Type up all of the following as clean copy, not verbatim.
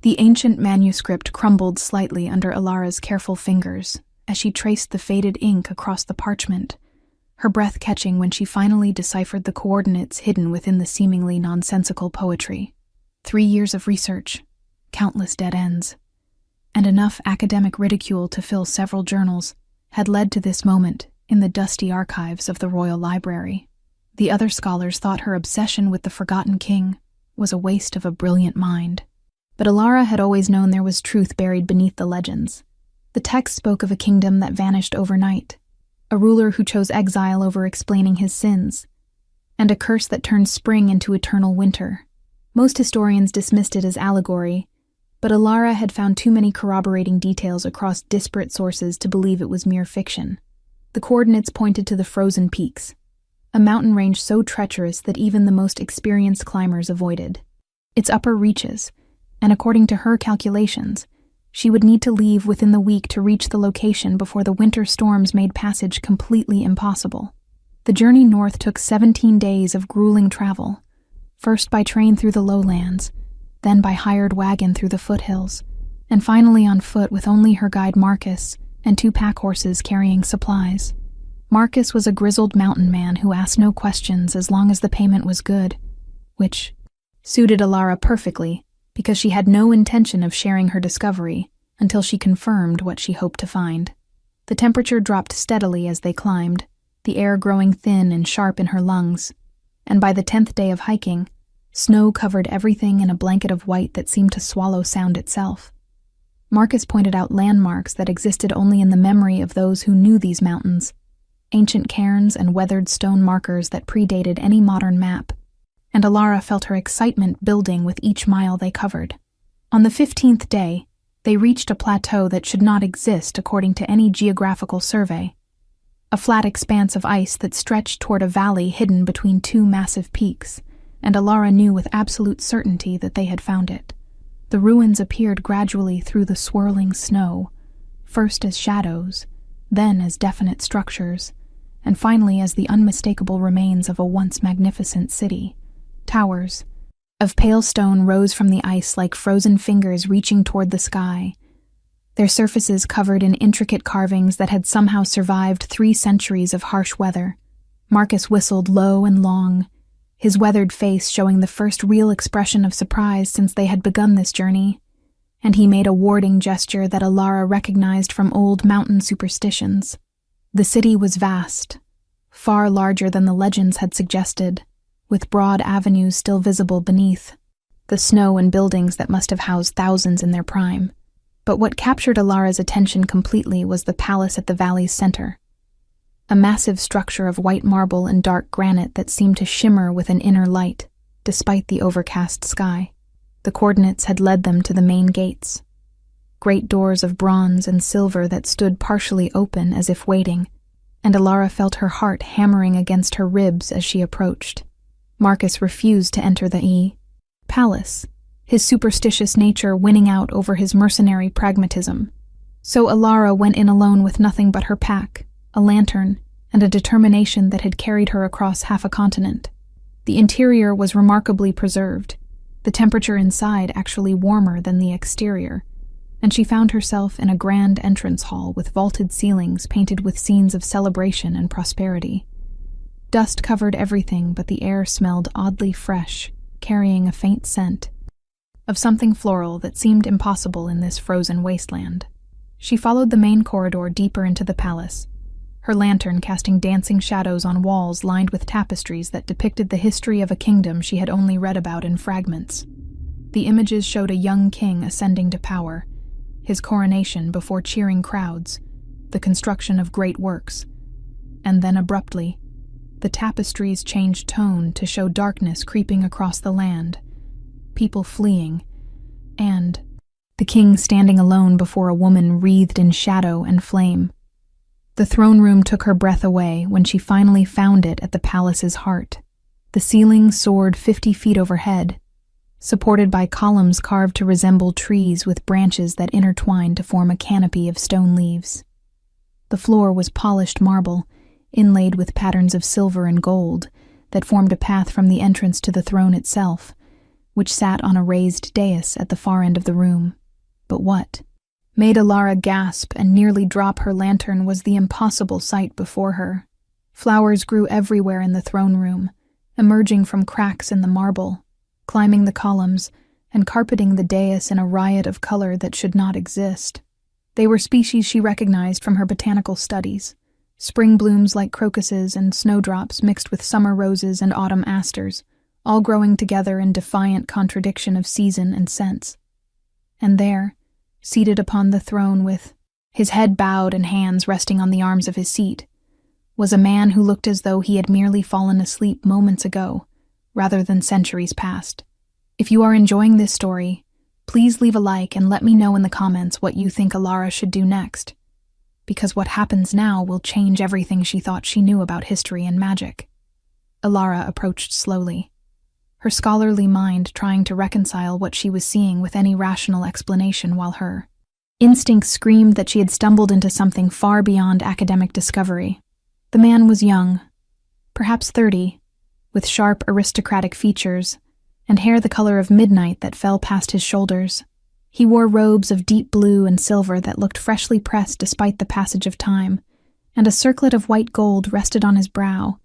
The ancient manuscript crumbled slightly under Alara's careful fingers as she traced the faded ink across the parchment, her breath catching when she finally deciphered the coordinates hidden within the seemingly nonsensical poetry. 3 years of research, countless dead ends, and enough academic ridicule to fill several journals had led to this moment in the dusty archives of the Royal Library. The other scholars thought her obsession with the forgotten king was a waste of a brilliant mind. But Alara had always known there was truth buried beneath the legends. The text spoke of a kingdom that vanished overnight, a ruler who chose exile over explaining his sins, and a curse that turned spring into eternal winter. Most historians dismissed it as allegory, but Alara had found too many corroborating details across disparate sources to believe it was mere fiction. The coordinates pointed to the frozen peaks, a mountain range so treacherous that even the most experienced climbers avoided its upper reaches, and according to her calculations, she would need to leave within the week to reach the location before the winter storms made passage completely impossible. The journey north took 17 days of grueling travel, first by train through the lowlands, then by hired wagon through the foothills, and finally on foot with only her guide Marcus and 2 pack horses carrying supplies. Marcus was a grizzled mountain man who asked no questions as long as the payment was good, which suited Alara perfectly, because she had no intention of sharing her discovery until she confirmed what she hoped to find. The temperature dropped steadily as they climbed, the air growing thin and sharp in her lungs, and by the 10th day of hiking, snow covered everything in a blanket of white that seemed to swallow sound itself. Marcus pointed out landmarks that existed only in the memory of those who knew these mountains, ancient cairns and weathered stone markers that predated any modern map, and Alara felt her excitement building with each mile they covered. On the 15th day, they reached a plateau that should not exist according to any geographical survey, a flat expanse of ice that stretched toward a valley hidden between 2 massive peaks, and Alara knew with absolute certainty that they had found it. The ruins appeared gradually through the swirling snow, first as shadows, then as definite structures, and finally as the unmistakable remains of a once magnificent city. Towers of pale stone rose from the ice like frozen fingers reaching toward the sky, their surfaces covered in intricate carvings that had somehow survived 3 centuries of harsh weather. Marcus whistled low and long, his weathered face showing the first real expression of surprise since they had begun this journey, and he made a warding gesture that Alara recognized from old mountain superstitions. The city was vast, far larger than the legends had suggested, with broad avenues still visible beneath, the snow and buildings that must have housed thousands in their prime. But what captured Alara's attention completely was the palace at the valley's center, a massive structure of white marble and dark granite that seemed to shimmer with an inner light, despite the overcast sky. The coordinates had led them to the main gates, great doors of bronze and silver that stood partially open as if waiting, and Alara felt her heart hammering against her ribs as she approached. Marcus refused to enter the palace, his superstitious nature winning out over his mercenary pragmatism. So Alara went in alone with nothing but her pack, a lantern, and a determination that had carried her across half a continent. The interior was remarkably preserved, the temperature inside actually warmer than the exterior, and she found herself in a grand entrance hall with vaulted ceilings painted with scenes of celebration and prosperity. Dust covered everything, but the air smelled oddly fresh, carrying a faint scent of something floral that seemed impossible in this frozen wasteland. She followed the main corridor deeper into the palace, her lantern casting dancing shadows on walls lined with tapestries that depicted the history of a kingdom she had only read about in fragments. The images showed a young king ascending to power, his coronation before cheering crowds, the construction of great works, and then abruptly, the tapestries changed tone to show darkness creeping across the land, people fleeing, and the king standing alone before a woman wreathed in shadow and flame. The throne room took her breath away when she finally found it at the palace's heart. The ceiling soared 50 feet overhead, supported by columns carved to resemble trees with branches that intertwined to form a canopy of stone leaves. The floor was polished marble, inlaid with patterns of silver and gold, that formed a path from the entrance to the throne itself, which sat on a raised dais at the far end of the room. But what made Alara gasp and nearly drop her lantern was the impossible sight before her. Flowers grew everywhere in the throne room, emerging from cracks in the marble, climbing the columns, and carpeting the dais in a riot of color that should not exist. They were species she recognized from her botanical studies, spring blooms like crocuses and snowdrops mixed with summer roses and autumn asters, all growing together in defiant contradiction of season and sense. And there, seated upon the throne with his head bowed and hands resting on the arms of his seat, was a man who looked as though he had merely fallen asleep moments ago, rather than centuries past. If you are enjoying this story, please leave a like and let me know in the comments what you think Alara should do next, because what happens now will change everything she thought she knew about history and magic. Alara approached slowly, her scholarly mind trying to reconcile what she was seeing with any rational explanation, while her instincts screamed that she had stumbled into something far beyond academic discovery. The man was young, perhaps 30, with sharp aristocratic features and hair the color of midnight that fell past his shoulders. He wore robes of deep blue and silver that looked freshly pressed despite the passage of time, and a circlet of white gold rested on his brow,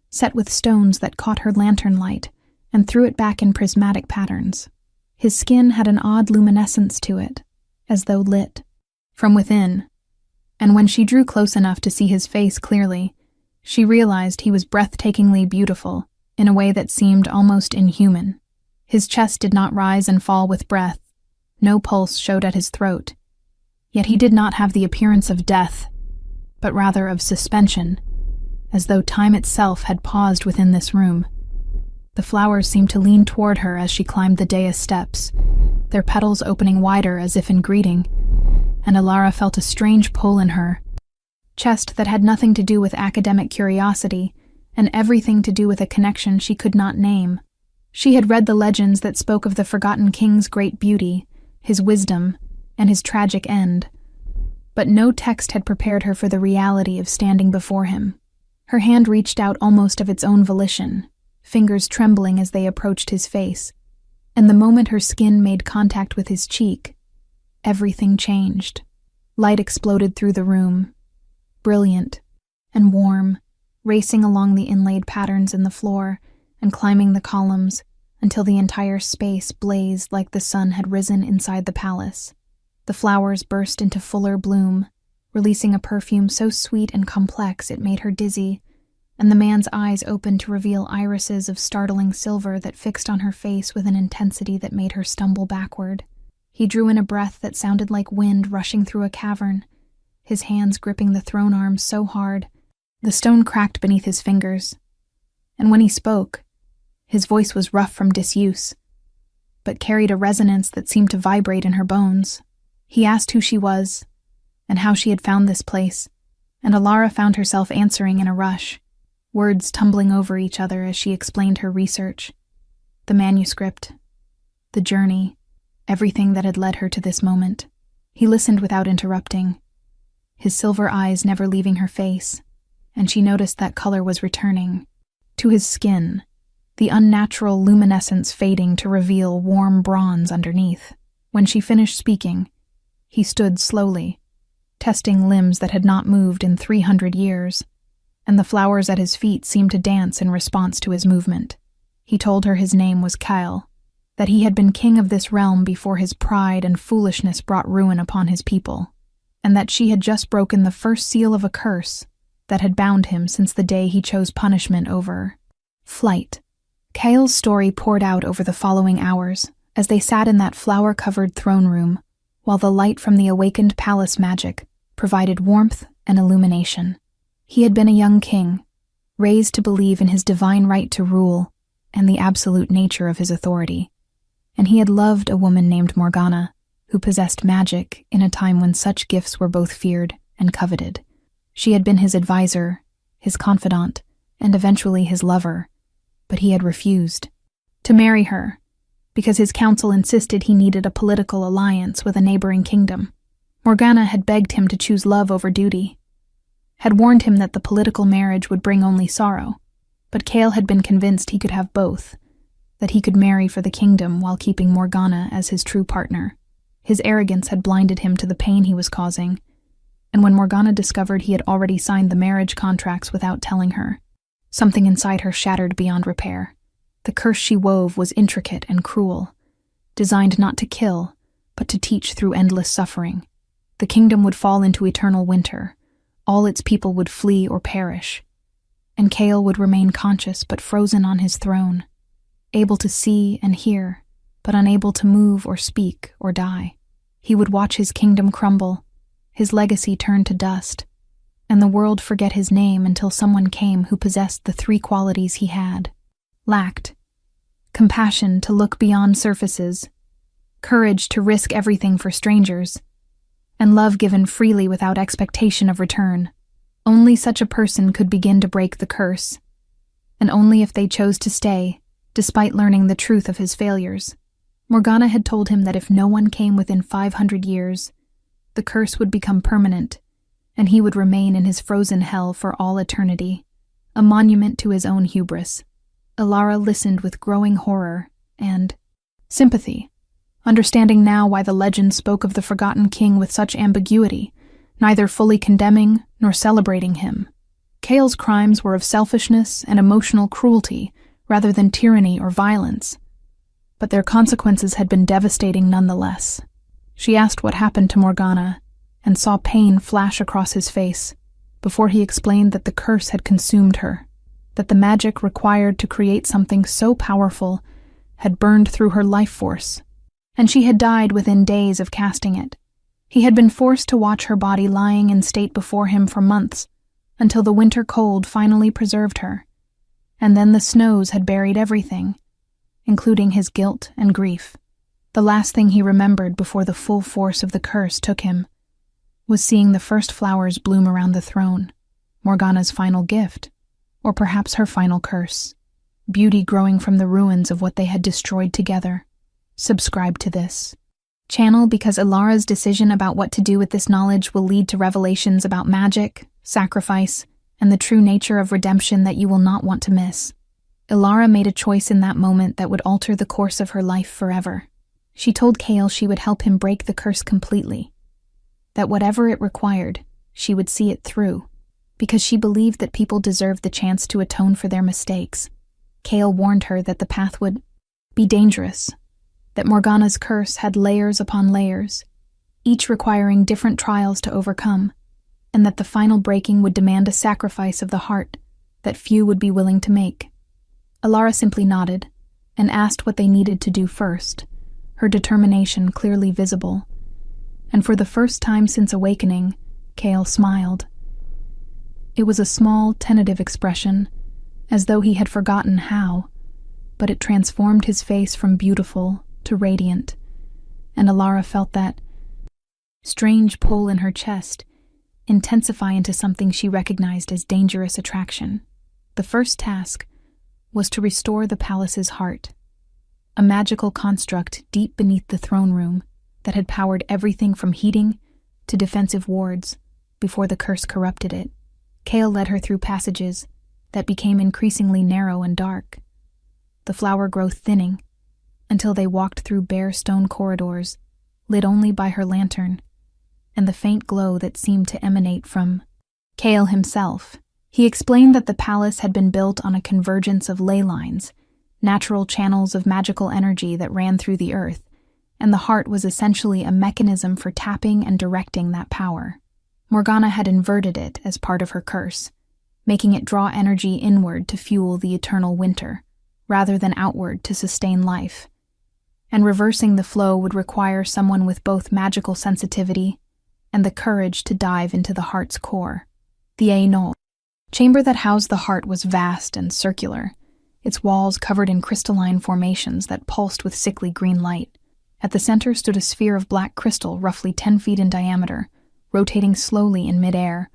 set with stones that caught her lantern light and threw it back in prismatic patterns. His skin had an odd luminescence to it, as though lit from within, and when she drew close enough to see his face clearly, she realized he was breathtakingly beautiful in a way that seemed almost inhuman. His chest did not rise and fall with breath. No pulse showed at his throat. Yet he did not have the appearance of death, but rather of suspension, as though time itself had paused within this room. The flowers seemed to lean toward her as she climbed the dais steps, their petals opening wider as if in greeting, and Alara felt a strange pull in her chest that had nothing to do with academic curiosity and everything to do with a connection she could not name. She had read the legends that spoke of the forgotten king's great beauty, his wisdom, and his tragic end, but no text had prepared her for the reality of standing before him. Her hand reached out almost of its own volition, fingers trembling as they approached his face, and the moment her skin made contact with his cheek, everything changed. Light exploded through the room, brilliant and warm, racing along the inlaid patterns in the floor and climbing the columns until the entire space blazed like the sun had risen inside the palace. The flowers burst into fuller bloom, releasing a perfume so sweet and complex it made her dizzy, and the man's eyes opened to reveal irises of startling silver that fixed on her face with an intensity that made her stumble backward. He drew in a breath that sounded like wind rushing through a cavern, his hands gripping the throne arms so hard the stone cracked beneath his fingers. And when he spoke, his voice was rough from disuse, but carried a resonance that seemed to vibrate in her bones. He asked who she was, and how she had found this place, and Alara found herself answering in a rush, words tumbling over each other as she explained her research. The manuscript, the journey, everything that had led her to this moment. He listened without interrupting, his silver eyes never leaving her face, and she noticed that color was returning to his skin, the unnatural luminescence fading to reveal warm bronze underneath. When she finished speaking, he stood slowly, testing limbs that had not moved in 300 years, and the flowers at his feet seemed to dance in response to his movement. He told her his name was Kyle, that he had been king of this realm before his pride and foolishness brought ruin upon his people, and that she had just broken the first seal of a curse that had bound him since the day he chose punishment over flight. Kyle's story poured out over the following hours as they sat in that flower-covered throne room, while the light from the awakened palace magic provided warmth and illumination. He had been a young king, raised to believe in his divine right to rule and the absolute nature of his authority, and he had loved a woman named Morgana, who possessed magic in a time when such gifts were both feared and coveted. She had been his advisor, his confidant, and eventually his lover, but he had refused to marry her because his council insisted he needed a political alliance with a neighboring kingdom. Morgana had begged him to choose love over duty, had warned him that the political marriage would bring only sorrow, but Kale had been convinced he could have both, that he could marry for the kingdom while keeping Morgana as his true partner. His arrogance had blinded him to the pain he was causing, and when Morgana discovered he had already signed the marriage contracts without telling her, something inside her shattered beyond repair. The curse she wove was intricate and cruel, designed not to kill, but to teach through endless suffering. The kingdom would fall into eternal winter, all its people would flee or perish, and Kale would remain conscious but frozen on his throne, able to see and hear, but unable to move or speak or die. He would watch his kingdom crumble, his legacy turn to dust, and the world forget his name until someone came who possessed the three qualities he lacked: compassion to look beyond surfaces, courage to risk everything for strangers, and love given freely without expectation of return. Only such a person could begin to break the curse, and only if they chose to stay, despite learning the truth of his failures. Morgana had told him that if no one came within 500 years, the curse would become permanent, and he would remain in his frozen hell for all eternity, a monument to his own hubris. Alara listened with growing horror and sympathy, understanding now why the legend spoke of the forgotten king with such ambiguity, neither fully condemning nor celebrating him. Kale's crimes were of selfishness and emotional cruelty rather than tyranny or violence, but their consequences had been devastating nonetheless. She asked what happened to Morgana and saw pain flash across his face before he explained that the curse had consumed her, that the magic required to create something so powerful had burned through her life force, and she had died within days of casting it. He had been forced to watch her body lying in state before him for months, until the winter cold finally preserved her, and then the snows had buried everything, including his guilt and grief. The last thing he remembered before the full force of the curse took him was seeing the first flowers bloom around the throne, Morgana's final gift, or perhaps her final curse, beauty growing from the ruins of what they had destroyed together. Subscribe to this channel because Alara's decision about what to do with this knowledge will lead to revelations about magic, sacrifice, and the true nature of redemption that you will not want to miss. Alara made a choice in that moment that would alter the course of her life forever. She told Kale she would help him break the curse completely, that whatever it required, she would see it through, because she believed that people deserved the chance to atone for their mistakes. Kale warned her that the path would be dangerous, that Morgana's curse had layers upon layers, each requiring different trials to overcome, and that the final breaking would demand a sacrifice of the heart that few would be willing to make. Alara simply nodded and asked what they needed to do first, her determination clearly visible. And for the first time since awakening, Kale smiled. It was a small, tentative expression, as though he had forgotten how, but it transformed his face from beautiful to radiant, and Alara felt that strange pull in her chest intensify into something she recognized as dangerous attraction. The first task was to restore the palace's heart, a magical construct deep beneath the throne room that had powered everything from heating to defensive wards before the curse corrupted it. Kale led her through passages that became increasingly narrow and dark, the flower growth thinning, until they walked through bare stone corridors, lit only by her lantern, and the faint glow that seemed to emanate from Kale himself. He explained that the palace had been built on a convergence of ley lines, natural channels of magical energy that ran through the earth, and the heart was essentially a mechanism for tapping and directing that power. Morgana had inverted it as part of her curse, making it draw energy inward to fuel the eternal winter, rather than outward to sustain life. And reversing the flow would require someone with both magical sensitivity and the courage to dive into the heart's core. The Ainol chamber that housed the heart was vast and circular, its walls covered in crystalline formations that pulsed with sickly green light. At the center stood a sphere of black crystal roughly 10 feet in diameter, rotating slowly in midair,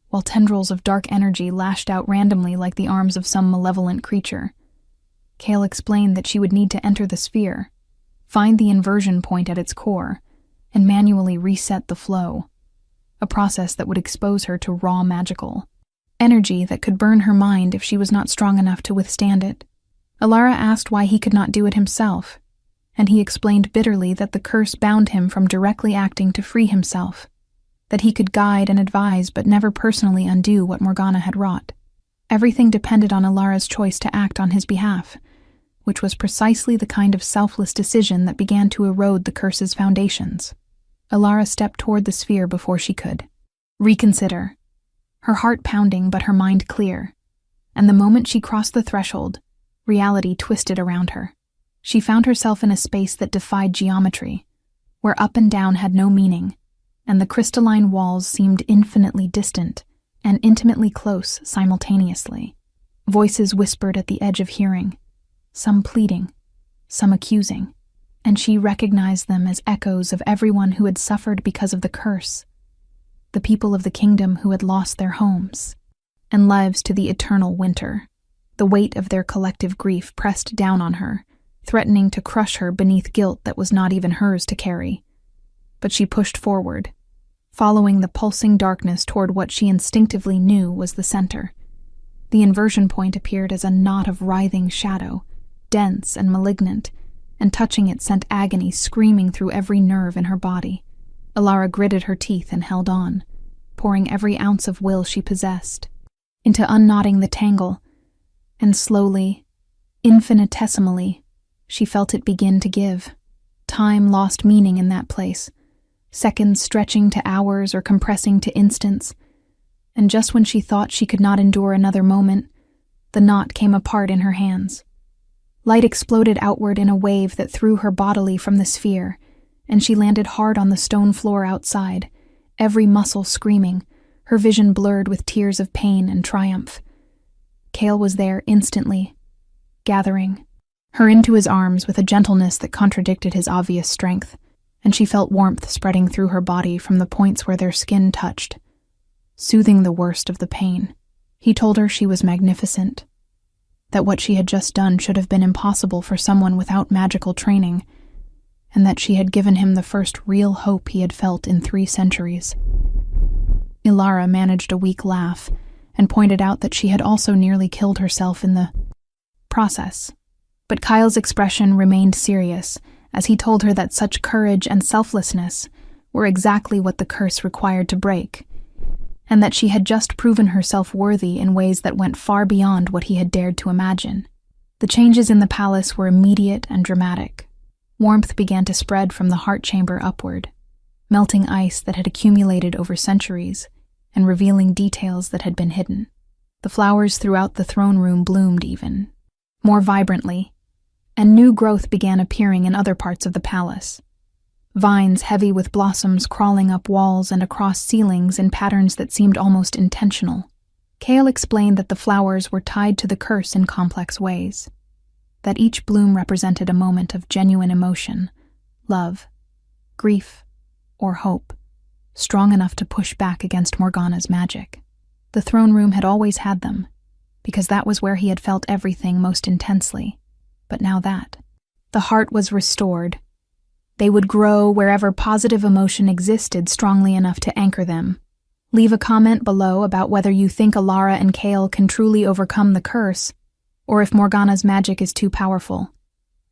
while tendrils of dark energy lashed out randomly like the arms of some malevolent creature. Kale explained that she would need to enter the sphere, find the inversion point at its core, and manually reset the flow, a process that would expose her to raw magical energy that could burn her mind if she was not strong enough to withstand it. Alara asked why he could not do it himself, and he explained bitterly that the curse bound him from directly acting to free himself, that he could guide and advise but never personally undo what Morgana had wrought. Everything depended on Alara's choice to act on his behalf, which was precisely the kind of selfless decision that began to erode the curse's foundations. Alara stepped toward the sphere before she could reconsider, her heart pounding but her mind clear, and the moment she crossed the threshold, reality twisted around her. She found herself in a space that defied geometry, where up and down had no meaning, and the crystalline walls seemed infinitely distant and intimately close simultaneously. Voices whispered at the edge of hearing, some pleading, some accusing, and she recognized them as echoes of everyone who had suffered because of the curse, the people of the kingdom who had lost their homes and lives to the eternal winter. The weight of their collective grief pressed down on her, threatening to crush her beneath guilt that was not even hers to carry. But she pushed forward, following the pulsing darkness toward what she instinctively knew was the center. The inversion point appeared as a knot of writhing shadow, dense and malignant, and touching it sent agony screaming through every nerve in her body. Alara gritted her teeth and held on, pouring every ounce of will she possessed into unknotting the tangle, and slowly, infinitesimally, she felt it begin to give. Time lost meaning in that place, seconds stretching to hours or compressing to instants, and just when she thought she could not endure another moment, the knot came apart in her hands. Light exploded outward in a wave that threw her bodily from the sphere, and she landed hard on the stone floor outside, every muscle screaming, her vision blurred with tears of pain and triumph. Cale was there instantly, gathering her into his arms with a gentleness that contradicted his obvious strength, and she felt warmth spreading through her body from the points where their skin touched, soothing the worst of the pain. He told her she was magnificent, that what she had just done should have been impossible for someone without magical training, and that she had given him the first real hope he had felt in 3 centuries. Alara managed a weak laugh and pointed out that she had also nearly killed herself in the process. But Kyle's expression remained serious as he told her that such courage and selflessness were exactly what the curse required to break, and that she had just proven herself worthy in ways that went far beyond what he had dared to imagine. The changes in the palace were immediate and dramatic. Warmth began to spread from the heart chamber upward, melting ice that had accumulated over centuries and revealing details that had been hidden. The flowers throughout the throne room bloomed even more vibrantly, and new growth began appearing in other parts of the palace. Vines heavy with blossoms crawling up walls and across ceilings in patterns that seemed almost intentional. Cale explained that the flowers were tied to the curse in complex ways, that each bloom represented a moment of genuine emotion, love, grief, or hope, strong enough to push back against Morgana's magic. The throne room had always had them, because that was where he had felt everything most intensely. But now that the heart was restored, they would grow wherever positive emotion existed strongly enough to anchor them. Leave a comment below about whether you think Alara and Cale can truly overcome the curse, or if Morgana's magic is too powerful,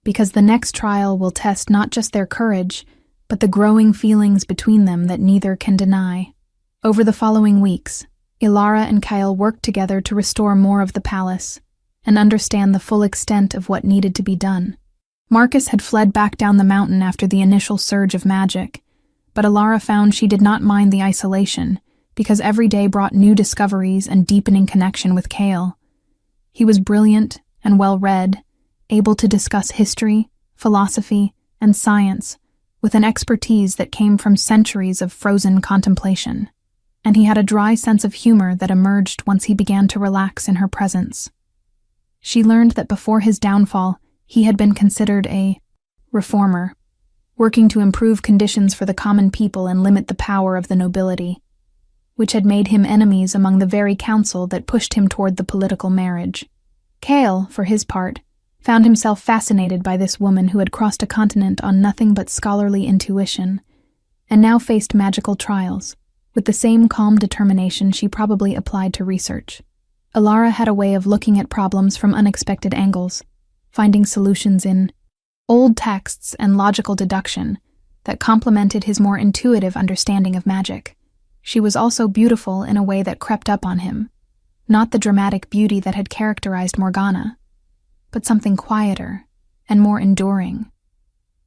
because the next trial will test not just their courage, but the growing feelings between them that neither can deny. Over the following weeks, Alara and Kyle worked together to restore more of the palace and understand the full extent of what needed to be done. Marcus had fled back down the mountain after the initial surge of magic, but Alara found she did not mind the isolation because every day brought new discoveries and deepening connection with Cale. He was brilliant and well-read, able to discuss history, philosophy, and science with an expertise that came from centuries of frozen contemplation, and he had a dry sense of humor that emerged once he began to relax in her presence. She learned that before his downfall, he had been considered a reformer, working to improve conditions for the common people and limit the power of the nobility, which had made him enemies among the very council that pushed him toward the political marriage. Cale, for his part, found himself fascinated by this woman who had crossed a continent on nothing but scholarly intuition, and now faced magical trials, with the same calm determination she probably applied to research. Alara had a way of looking at problems from unexpected angles, finding solutions in old texts and logical deduction that complemented his more intuitive understanding of magic. She was also beautiful in a way that crept up on him, not the dramatic beauty that had characterized Morgana, but something quieter and more enduring,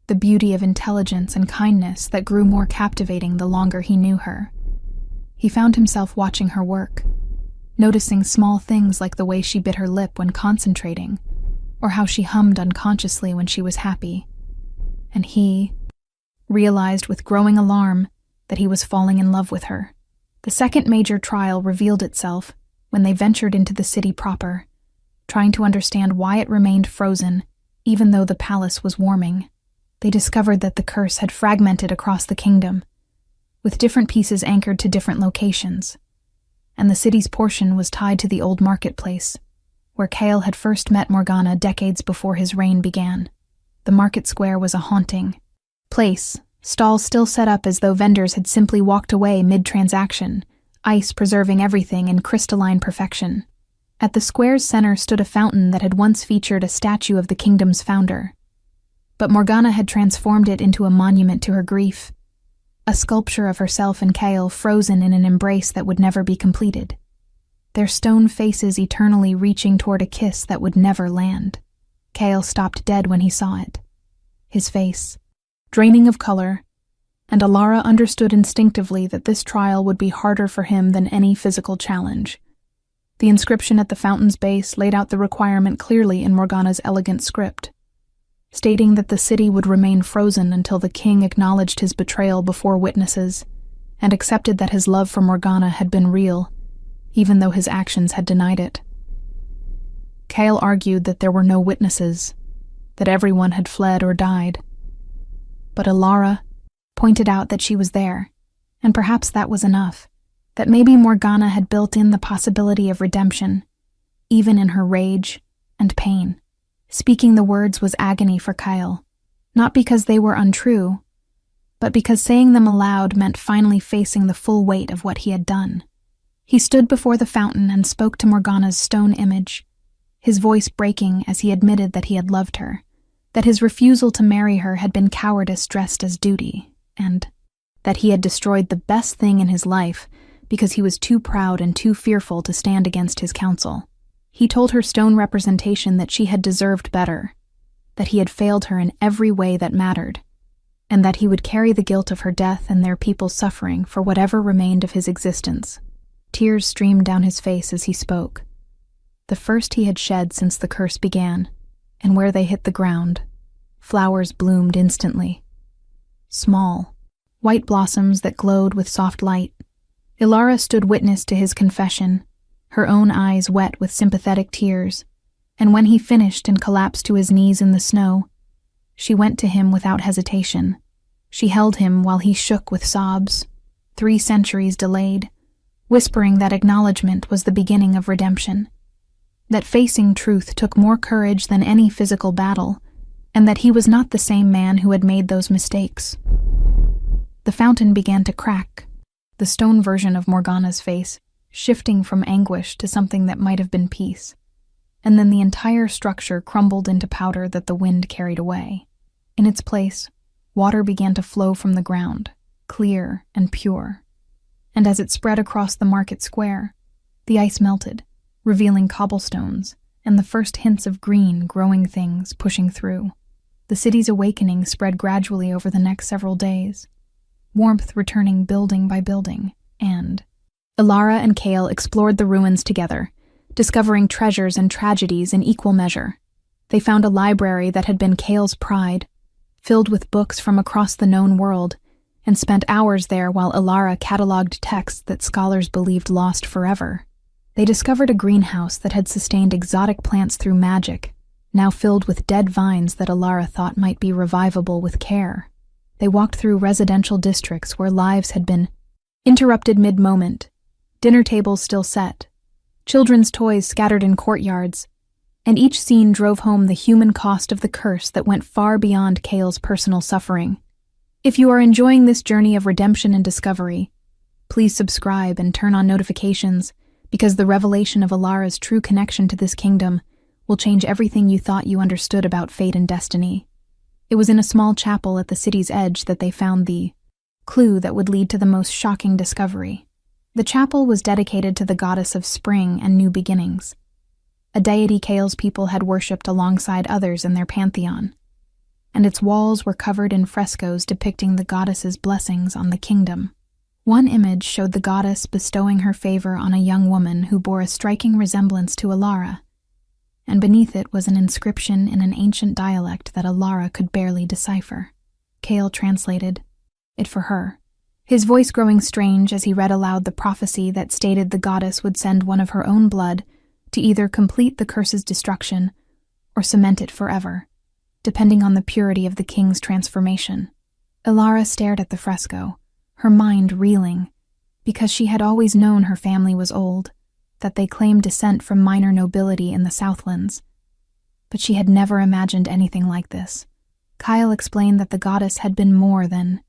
the beauty of intelligence and kindness that grew more captivating the longer he knew her. He found himself watching her work, noticing small things like the way she bit her lip when concentrating, or how she hummed unconsciously when she was happy. And he realized with growing alarm that he was falling in love with her. The second major trial revealed itself when they ventured into the city proper, trying to understand why it remained frozen, even though the palace was warming. They discovered that the curse had fragmented across the kingdom, with different pieces anchored to different locations, and the city's portion was tied to the old marketplace, where Cale had first met Morgana decades before his reign began. The market square was a haunting place, stalls still set up as though vendors had simply walked away mid-transaction, ice preserving everything in crystalline perfection. At the square's center stood a fountain that had once featured a statue of the kingdom's founder, but Morgana had transformed it into a monument to her grief, a sculpture of herself and Cale frozen in an embrace that would never be completed, their stone faces eternally reaching toward a kiss that would never land. Cale stopped dead when he saw it, his face draining of color, and Alara understood instinctively that this trial would be harder for him than any physical challenge. The inscription at the fountain's base laid out the requirement clearly in Morgana's elegant script, stating that the city would remain frozen until the king acknowledged his betrayal before witnesses and accepted that his love for Morgana had been real, even though his actions had denied it. Cale argued that there were no witnesses, that everyone had fled or died. But Alara pointed out that she was there, and perhaps that was enough, that maybe Morgana had built in the possibility of redemption, even in her rage and pain. Speaking the words was agony for Cale, not because they were untrue, but because saying them aloud meant finally facing the full weight of what he had done. He stood before the fountain and spoke to Morgana's stone image, his voice breaking as he admitted that he had loved her, that his refusal to marry her had been cowardice dressed as duty, and that he had destroyed the best thing in his life because he was too proud and too fearful to stand against his counsel. He told her stone representation that she had deserved better, that he had failed her in every way that mattered, and that he would carry the guilt of her death and their people's suffering for whatever remained of his existence. Tears streamed down his face as he spoke, the first he had shed since the curse began, and where they hit the ground, flowers bloomed instantly. Small, white blossoms that glowed with soft light. Alara stood witness to his confession, her own eyes wet with sympathetic tears, and when he finished and collapsed to his knees in the snow, she went to him without hesitation. She held him while he shook with sobs, 3 centuries delayed, whispering that acknowledgement was the beginning of redemption, that facing truth took more courage than any physical battle, and that he was not the same man who had made those mistakes. The fountain began to crack, the stone version of Morgana's face shifting from anguish to something that might have been peace, and then the entire structure crumbled into powder that the wind carried away. In its place, water began to flow from the ground, clear and pure, and as it spread across the market square, the ice melted, revealing cobblestones and the first hints of green growing things pushing through. The city's awakening spread gradually over the next several days, warmth returning building by building, and Alara and Cale explored the ruins together, discovering treasures and tragedies in equal measure. They found a library that had been Cale's pride, filled with books from across the known world, and spent hours there while Alara cataloged texts that scholars believed lost forever. They discovered a greenhouse that had sustained exotic plants through magic, now filled with dead vines that Alara thought might be revivable with care. They walked through residential districts where lives had been interrupted mid-moment, dinner tables still set, children's toys scattered in courtyards, and each scene drove home the human cost of the curse that went far beyond Cale's personal suffering. If you are enjoying this journey of redemption and discovery, please subscribe and turn on notifications, because the revelation of Alara's true connection to this kingdom will change everything you thought you understood about fate and destiny. It was in a small chapel at the city's edge that they found the clue that would lead to the most shocking discovery. The chapel was dedicated to the goddess of spring and new beginnings, a deity Kale's people had worshipped alongside others in their pantheon, and its walls were covered in frescoes depicting the goddess's blessings on the kingdom. One image showed the goddess bestowing her favor on a young woman who bore a striking resemblance to Alara, and beneath it was an inscription in an ancient dialect that Alara could barely decipher. Kale translated it for her, his voice growing strange as he read aloud the prophecy that stated the goddess would send one of her own blood to either complete the curse's destruction or cement it forever, depending on the purity of the king's transformation. Alara stared at the fresco, her mind reeling, because she had always known her family was old, that they claimed descent from minor nobility in the Southlands. But she had never imagined anything like this. Kyle explained that the goddess had been more than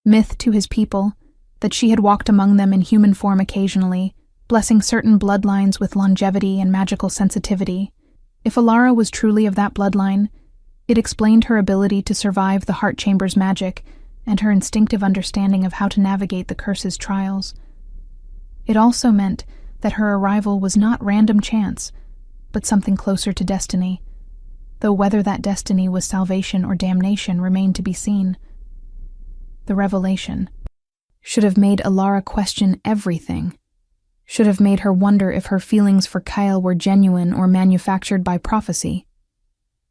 myth to his people, that she had walked among them in human form occasionally, blessing certain bloodlines with longevity and magical sensitivity. If Alara was truly of that bloodline, it explained her ability to survive the Heart Chamber's magic and her instinctive understanding of how to navigate the curse's trials. It also meant that her arrival was not random chance, but something closer to destiny, though whether that destiny was salvation or damnation remained to be seen. The revelation should have made Alara question everything, should have made her wonder if her feelings for Kyle were genuine or manufactured by prophecy.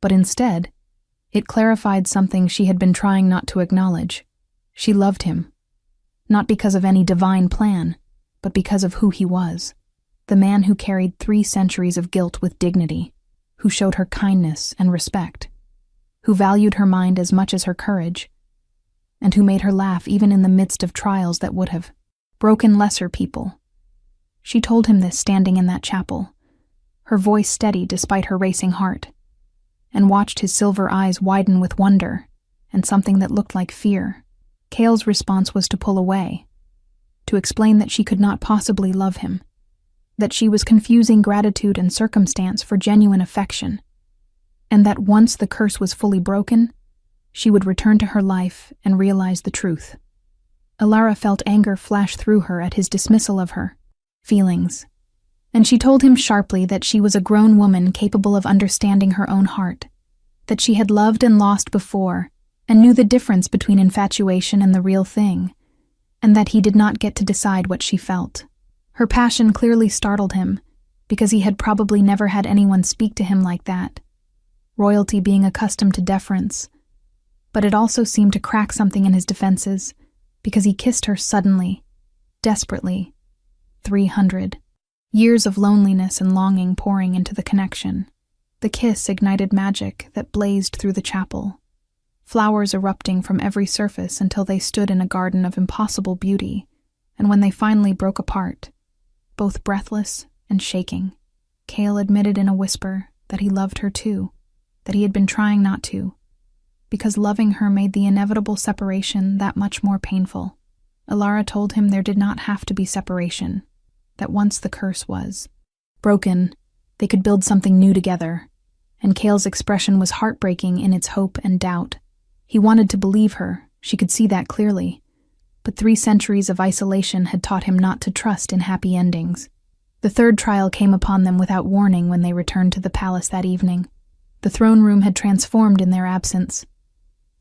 But instead, it clarified something she had been trying not to acknowledge. She loved him, not because of any divine plan, but because of who he was. The man who carried 3 centuries of guilt with dignity, who showed her kindness and respect, who valued her mind as much as her courage, and who made her laugh even in the midst of trials that would have broken lesser people. She told him this standing in that chapel, her voice steady despite her racing heart, and watched his silver eyes widen with wonder and something that looked like fear. Kale's response was to pull away, to explain that she could not possibly love him, that she was confusing gratitude and circumstance for genuine affection, and that once the curse was fully broken, she would return to her life and realize the truth. Alara felt anger flash through her at his dismissal of her feelings, and she told him sharply that she was a grown woman capable of understanding her own heart, that she had loved and lost before and knew the difference between infatuation and the real thing, and that he did not get to decide what she felt. Her passion clearly startled him, because he had probably never had anyone speak to him like that, royalty being accustomed to deference. But it also seemed to crack something in his defenses, because he kissed her suddenly, desperately. 300 years of loneliness and longing pouring into the connection. The kiss ignited magic that blazed through the chapel, flowers erupting from every surface until they stood in a garden of impossible beauty, and when they finally broke apart, both breathless and shaking, Kale admitted in a whisper that he loved her too, that he had been trying not to, because loving her made the inevitable separation that much more painful. Alara told him there did not have to be separation, that once the curse was broken, they could build something new together, and Kale's expression was heartbreaking in its hope and doubt. He wanted to believe her, she could see that clearly, but 3 centuries of isolation had taught him not to trust in happy endings. The 3rd trial came upon them without warning when they returned to the palace that evening. The throne room had transformed in their absence,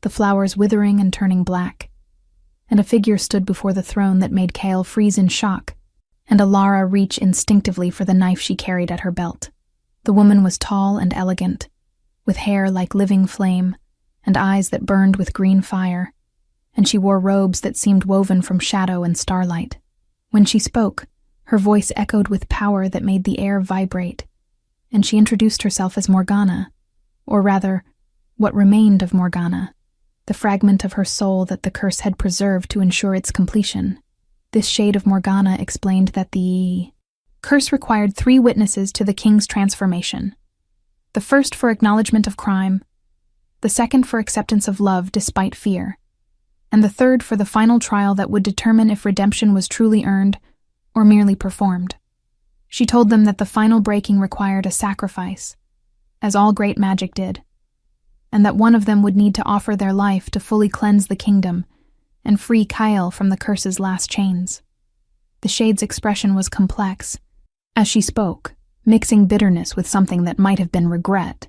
the flowers withering and turning black, and a figure stood before the throne that made Kale freeze in shock, and Alara reach instinctively for the knife she carried at her belt. The woman was tall and elegant, with hair like living flame, and eyes that burned with green fire, and she wore robes that seemed woven from shadow and starlight. When she spoke, her voice echoed with power that made the air vibrate, and she introduced herself as Morgana, or rather, what remained of Morgana, the fragment of her soul that the curse had preserved to ensure its completion. This shade of Morgana explained that the curse required 3 witnesses to the king's transformation. The first for acknowledgement of crime, the second for acceptance of love despite fear, and the third for the final trial that would determine if redemption was truly earned or merely performed. She told them that the final breaking required a as all great magic did, and that one of them would need to offer their life to fully cleanse the kingdom and free Kyle from the curse's last chains. The Shade's expression was complex as she spoke, mixing bitterness with something that might have been regret.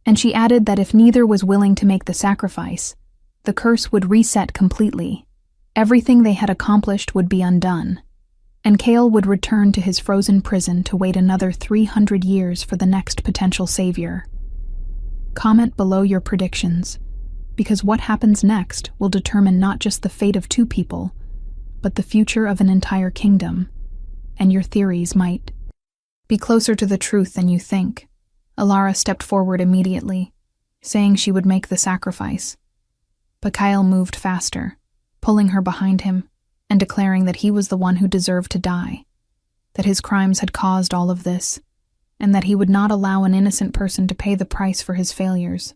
And she added that if neither was willing to make the sacrifice, the curse would reset completely. Everything they had accomplished would be undone, and Kale would return to his frozen prison to wait another 300 years for the next potential savior. Comment below your predictions, because what happens next will determine not just the fate of 2 people, but the future of an entire kingdom, and your theories might be closer to the truth than you think. Alara stepped forward immediately, saying she would make the sacrifice. But Kyle moved faster, pulling her behind him and declaring that he was the one who deserved to die, that his crimes had caused all of this, and that he would not allow an innocent person to pay the price for his failures.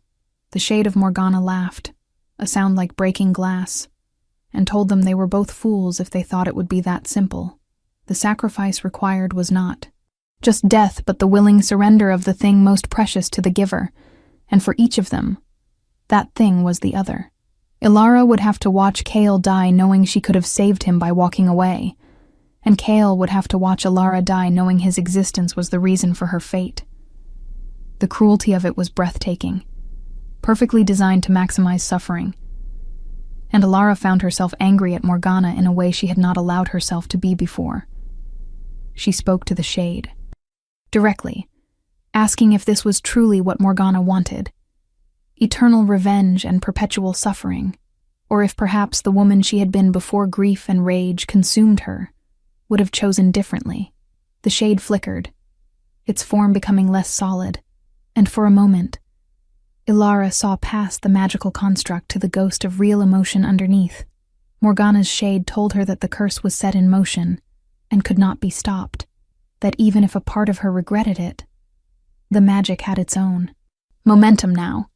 The Shade of Morgana laughed, a sound like breaking glass, and told them they were both fools if they thought it would be that simple. The sacrifice required was not just death, but the willing surrender of the thing most precious to the giver, and for each of them, that thing was the other. Ilara would have to watch Kale die knowing she could have saved him by walking away, and Kale would have to watch Ilara die knowing his existence was the reason for her fate. The cruelty of it was breathtaking, perfectly designed to maximize suffering, and Ilara found herself angry at Morgana in a way she had not allowed herself to be before. She spoke to the Shade directly, asking if this was truly what Morgana wanted, eternal revenge and perpetual suffering, or if perhaps the woman she had been before grief and rage consumed her would have chosen differently. The Shade flickered, its form becoming less solid, and for a moment, Ilara saw past the magical construct to the ghost of real emotion underneath. Morgana's Shade told her that the curse was set in motion and could not be stopped, that even if a part of her regretted it, the magic had its own momentum now,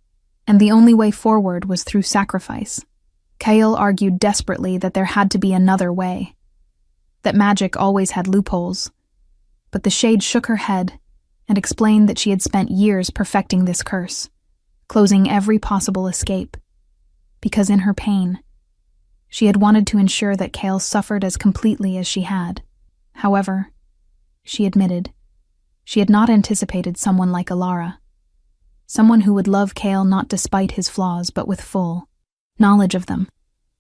and the only way forward was through sacrifice. Kyle argued desperately that there had to be another way, that magic always had loopholes, but the Shade shook her head and explained that she had spent years perfecting this curse, closing every possible escape, because in her pain, she had wanted to ensure that Kale suffered as completely as she had. However, she admitted, she had not anticipated someone like Ilara, someone who would love Kale not despite his flaws but with full knowledge of them,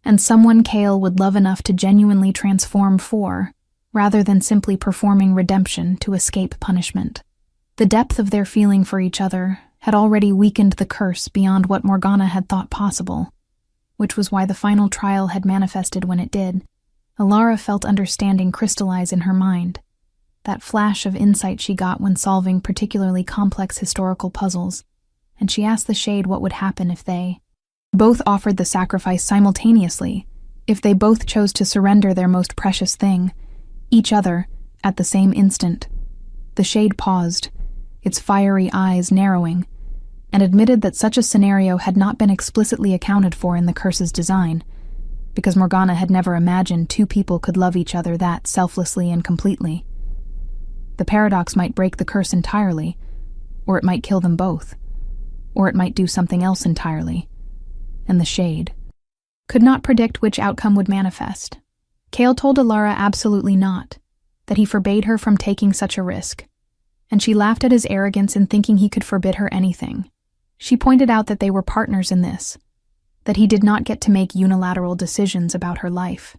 and someone Kale would love enough to genuinely transform for, rather than simply performing redemption to escape punishment. The depth of their feeling for each other had already weakened the curse beyond what Morgana had thought possible, which was why the final trial had manifested when it did. Ilara felt understanding crystallize in her mind, that flash of insight she got when solving particularly complex historical puzzles, and she asked the Shade what would happen if they both offered the sacrifice simultaneously, if they both chose to surrender their most precious thing, each other, at the same instant. The Shade paused, its fiery eyes narrowing, and admitted that such a scenario had not been explicitly accounted for in the curse's design, because Morgana had never imagined 2 people could love each other that selflessly and completely. The paradox might break the curse entirely, or it might kill them both, or it might do something else entirely, and the Shade could not predict which outcome would manifest. Kale told Ilara absolutely not, that he forbade her from taking such a risk, and she laughed at his arrogance in thinking he could forbid her anything. She pointed out that they were partners in this, that he did not get to make unilateral decisions about her life,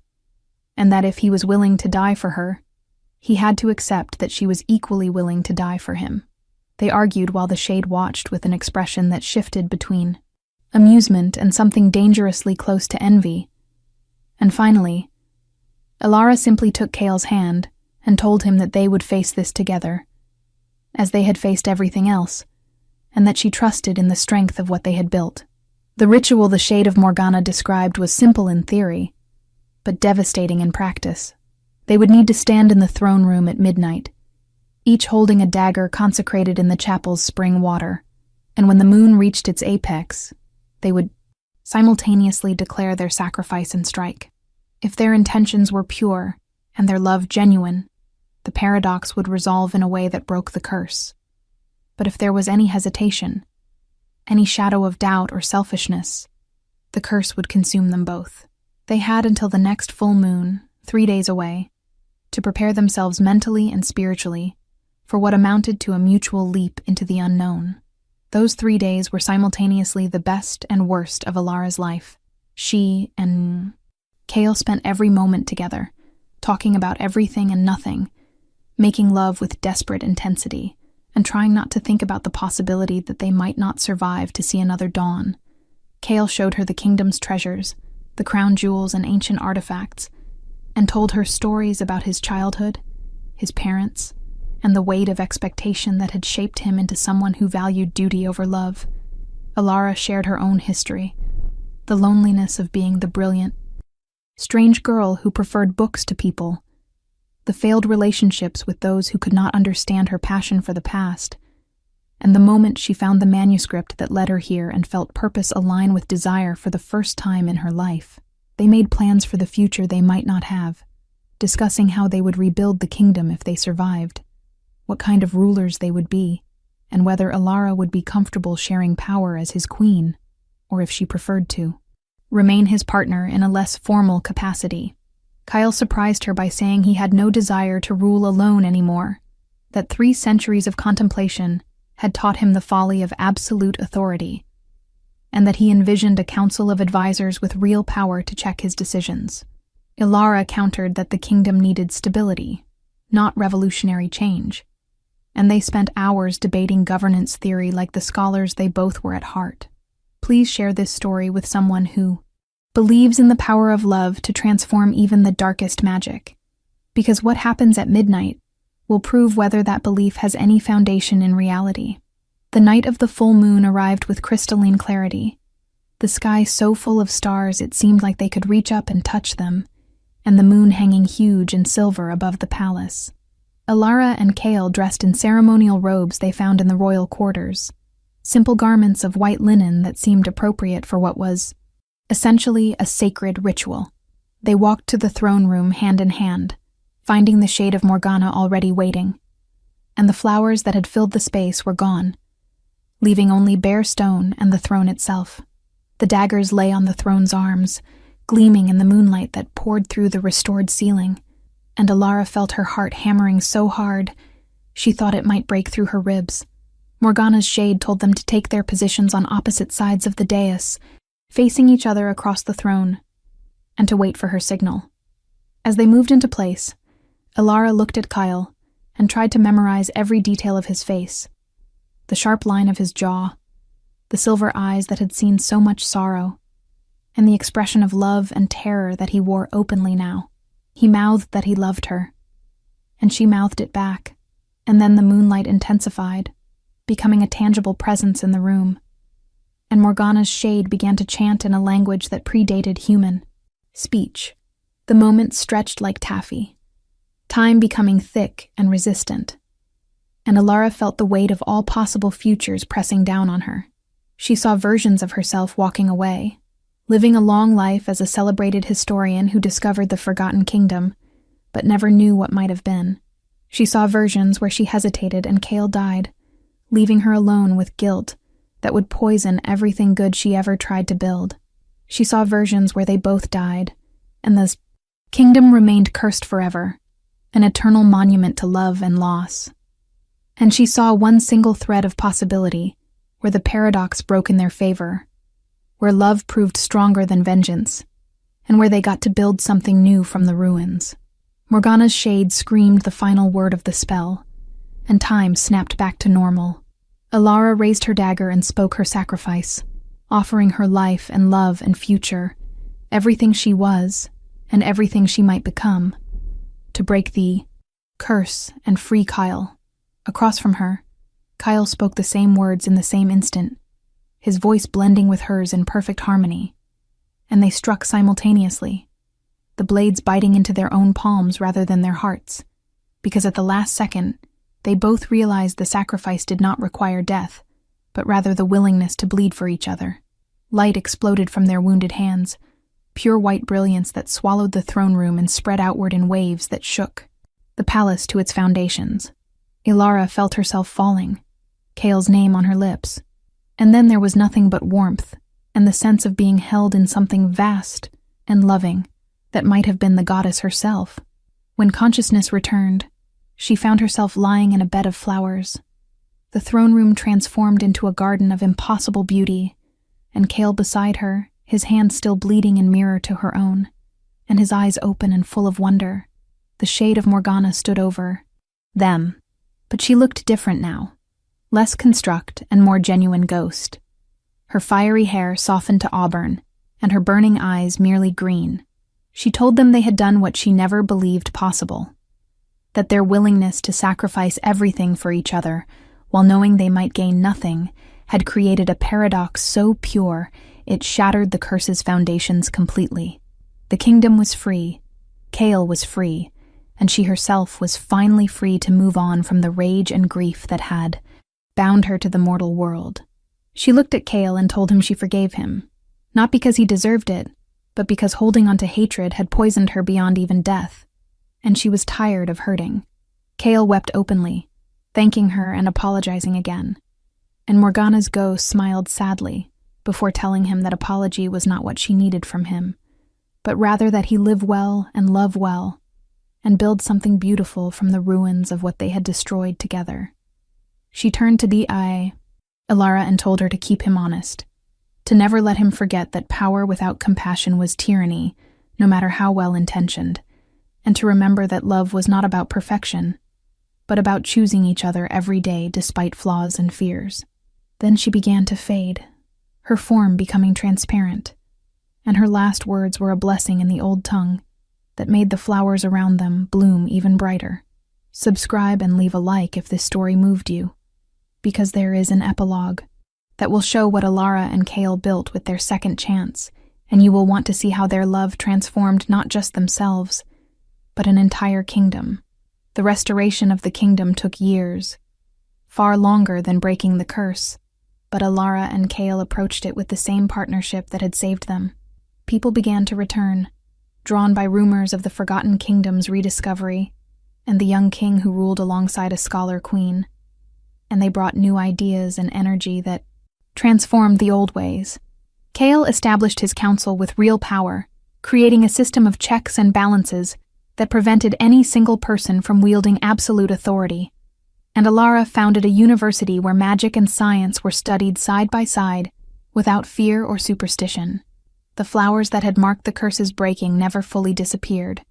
and that if he was willing to die for her, he had to accept that she was equally willing to die for him. They argued while the Shade watched with an expression that shifted between amusement and something dangerously close to envy. And finally, Ilara simply took Kale's hand and told him that they would face this together, as they had faced everything else, and that she trusted in the strength of what they had built. The ritual the Shade of Morgana described was simple in theory, but devastating in practice. They would need to stand in the throne room at midnight, each holding a dagger consecrated in the chapel's spring water, and when the moon reached its apex, they would simultaneously declare their sacrifice and strike. If their intentions were pure and their love genuine, the paradox would resolve in a way that broke the curse. but if there was any hesitation, any shadow of doubt or selfishness, the curse would consume them both. They had until the next full moon, 3 days away, to prepare themselves mentally and spiritually for what amounted to a mutual leap into the unknown. Those 3 days were simultaneously the best and worst of Alara's life. She and Kale spent every moment together, talking about everything and nothing, making love with desperate intensity, and trying not to think about the possibility that they might not survive to see another dawn. Kale showed her the kingdom's treasures, the crown jewels and ancient artifacts, and told her stories about his childhood, his parents, and the weight of expectation that had shaped him into someone who valued duty over love. Alara shared her own history, the loneliness of being the brilliant, strange girl who preferred books to people, the failed relationships with those who could not understand her passion for the past, and the moment she found the manuscript that led her here and felt purpose align with desire for the first time in her life. They made plans for the future they might not have, discussing how they would rebuild the kingdom if they survived, what kind of rulers they would be, and whether Alara would be comfortable sharing power as his queen, or if she preferred to remain his partner in a less formal capacity. Kyle surprised her by saying he had no desire to rule alone anymore, that 3 centuries of contemplation had taught him the folly of absolute authority, and that he envisioned a council of advisors with real power to check his decisions. Alara countered that the kingdom needed stability, not revolutionary change, and they spent hours debating governance theory like the scholars they both were at heart. Please share this story with someone who believes in the power of love to transform even the darkest magic, because what happens at midnight will prove whether that belief has any foundation in reality. The night of the full moon arrived with crystalline clarity, the sky so full of stars it seemed like they could reach up and touch them, and the moon hanging huge and silver above the palace. Alara and Kale dressed in ceremonial robes they found in the royal quarters, simple garments of white linen that seemed appropriate for what was essentially a sacred ritual. They walked to the throne room hand in hand, finding the shade of Morgana already waiting, and the flowers that had filled the space were gone, leaving only bare stone and the throne itself. The daggers lay on the throne's arms, gleaming in the moonlight that poured through the restored ceiling, and Alara felt her heart hammering so hard she thought it might break through her ribs. Morgana's shade told them to take their positions on opposite sides of the dais, facing each other across the throne, and to wait for her signal. As they moved into place, Alara looked at Kyle and tried to memorize every detail of his face, the sharp line of his jaw, the silver eyes that had seen so much sorrow, and the expression of love and terror that he wore openly now. He mouthed that he loved her, and she mouthed it back, and then the moonlight intensified, becoming a tangible presence in the room, and Morgana's shade began to chant in a language that predated human speech. The moment stretched like taffy, time becoming thick and resistant, and Alara felt the weight of all possible futures pressing down on her. She saw versions of herself walking away, living a long life as a celebrated historian who discovered the forgotten kingdom, but never knew what might have been. She saw versions where she hesitated and Kale died, leaving her alone with guilt that would poison everything good she ever tried to build. She saw versions where they both died, and the kingdom remained cursed forever, an eternal monument to love and loss. And she saw one single thread of possibility, where the paradox broke in their favor, where love proved stronger than vengeance, and where they got to build something new from the ruins. Morgana's shade screamed the final word of the spell, and time snapped back to normal. Alara raised her dagger and spoke her sacrifice, offering her life and love and future, everything she was, and everything she might become, to break the curse and free Kyle. Across from her, Kyle spoke the same words in the same instant, his voice blending with hers in perfect harmony, and they struck simultaneously, the blades biting into their own palms rather than their hearts, because at the last second, they both realized the sacrifice did not require death, but rather the willingness to bleed for each other. Light exploded from their wounded hands, pure white brilliance that swallowed the throne room and spread outward in waves that shook the palace to its foundations. Alara felt herself falling, Kale's name on her lips. And then there was nothing but warmth and the sense of being held in something vast and loving that might have been the goddess herself. When consciousness returned, she found herself lying in a bed of flowers. The throne room transformed into a garden of impossible beauty, and Kale beside her, his hand still bleeding in mirror to her own, and his eyes open and full of wonder. The shade of Morgana stood over them, but she looked different now, less construct and more genuine ghost. Her fiery hair softened to auburn, and her burning eyes merely green. She told them they had done what she never believed possible, that their willingness to sacrifice everything for each other, while knowing they might gain nothing, had created a paradox so pure it shattered the curse's foundations completely. The kingdom was free, Kale was free, and she herself was finally free to move on from the rage and grief that had bound her to the mortal world. She looked at Kale and told him she forgave him, not because he deserved it, but because holding on to hatred had poisoned her beyond even death, and she was tired of hurting. Kale wept openly, thanking her and apologizing again, and Morgana's ghost smiled sadly before telling him that apology was not what she needed from him, but rather that he live well and love well, and build something beautiful from the ruins of what they had destroyed together. She turned to Ilara and told her to keep him honest, to never let him forget that power without compassion was tyranny, no matter how well-intentioned, and to remember that love was not about perfection, but about choosing each other every day despite flaws and fears. Then she began to fade, her form becoming transparent, and her last words were a blessing in the old tongue that made the flowers around them bloom even brighter. Subscribe and leave a like if this story moved you, because there is an epilogue that will show what Ilara and Kale built with their second chance, and you will want to see how their love transformed not just themselves, but an entire kingdom. The restoration of the kingdom took years, far longer than breaking the curse, but Ilara and Kale approached it with the same partnership that had saved them. People began to return, drawn by rumors of the Forgotten Kingdom's rediscovery and the young king who ruled alongside a scholar queen, and they brought new ideas and energy that transformed the old ways. Kale established his council with real power, creating a system of checks and balances that prevented any single person from wielding absolute authority, and Ilara founded a university where magic and science were studied side by side, without fear or superstition. The flowers that had marked the curse's breaking never fully disappeared,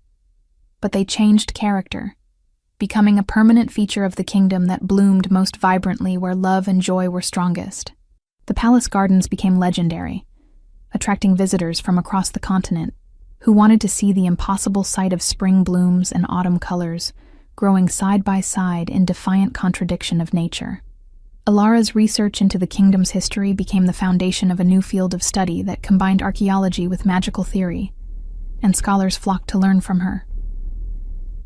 but they changed character, becoming a permanent feature of the kingdom that bloomed most vibrantly where love and joy were strongest. The palace gardens became legendary, attracting visitors from across the continent who wanted to see the impossible sight of spring blooms and autumn colors growing side by side in defiant contradiction of nature. Ilara's research into the kingdom's history became the foundation of a new field of study that combined archaeology with magical theory, and scholars flocked to learn from her.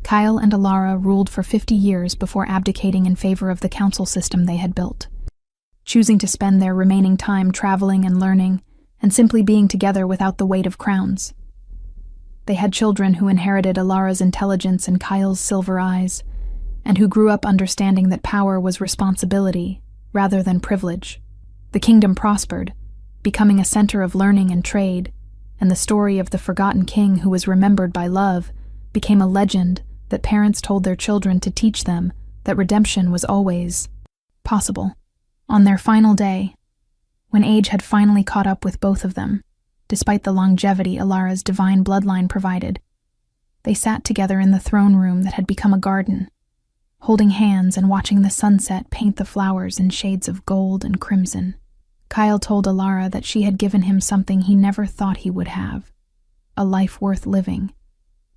Kyle and Ilara ruled for 50 years before abdicating in favor of the council system they had built, choosing to spend their remaining time traveling and learning, and simply being together without the weight of crowns. They had children who inherited Ilara's intelligence and Kyle's silver eyes, and who grew up understanding that power was responsibility rather than privilege. The kingdom prospered, becoming a center of learning and trade, and the story of the forgotten king who was remembered by love became a legend that parents told their children to teach them that redemption was always possible. On their final day, when age had finally caught up with both of them, despite the longevity Ilara's divine bloodline provided, they sat together in the throne room that had become a garden, holding hands and watching the sunset paint the flowers in shades of gold and crimson. Kyle told Ilara that she had given him something he never thought he would have, a life worth living,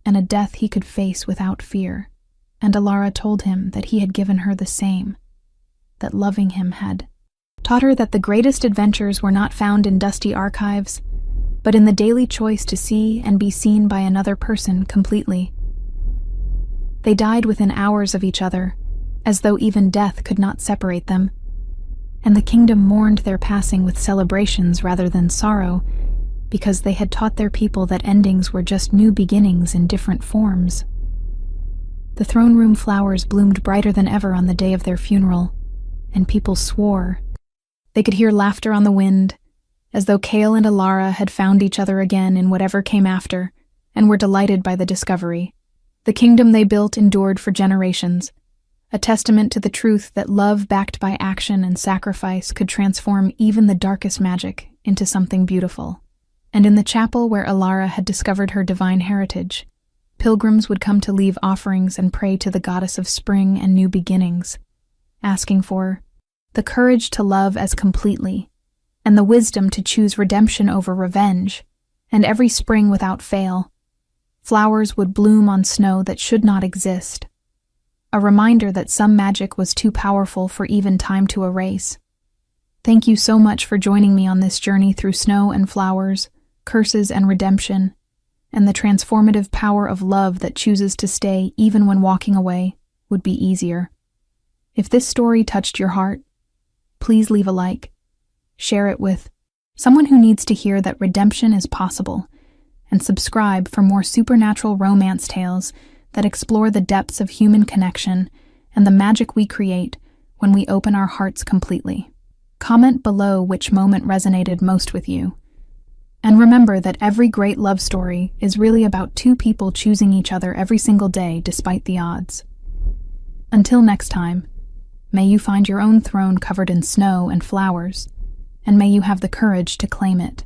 and a death he could face without fear, and Ilara told him that he had given her the same, that loving him had taught her that the greatest adventures were not found in dusty archives, but in the daily choice to see and be seen by another person completely. They died within hours of each other, as though even death could not separate them, and the kingdom mourned their passing with celebrations rather than sorrow, because they had taught their people that endings were just new beginnings in different forms. The throne room flowers bloomed brighter than ever on the day of their funeral, and people swore. They could hear laughter on the wind, as though Kale and Alara had found each other again in whatever came after, and were delighted by the discovery. The kingdom they built endured for generations, a testament to the truth that love backed by action and sacrifice could transform even the darkest magic into something beautiful. And in the chapel where Alara had discovered her divine heritage, pilgrims would come to leave offerings and pray to the goddess of spring and new beginnings, asking for the courage to love as completely, and the wisdom to choose redemption over revenge, and every spring without fail, flowers would bloom on snow that should not exist, a reminder that some magic was too powerful for even time to erase. Thank you so much for joining me on this journey through snow and flowers, curses and redemption, and the transformative power of love that chooses to stay even when walking away would be easier. If this story touched your heart, please leave a like, share it with someone who needs to hear that redemption is possible, and subscribe for more supernatural romance tales that explore the depths of human connection and the magic we create when we open our hearts completely. Comment below which moment resonated most with you. And remember that every great love story is really about two people choosing each other every single day despite the odds. Until next time, may you find your own throne covered in snow and flowers, and may you have the courage to claim it.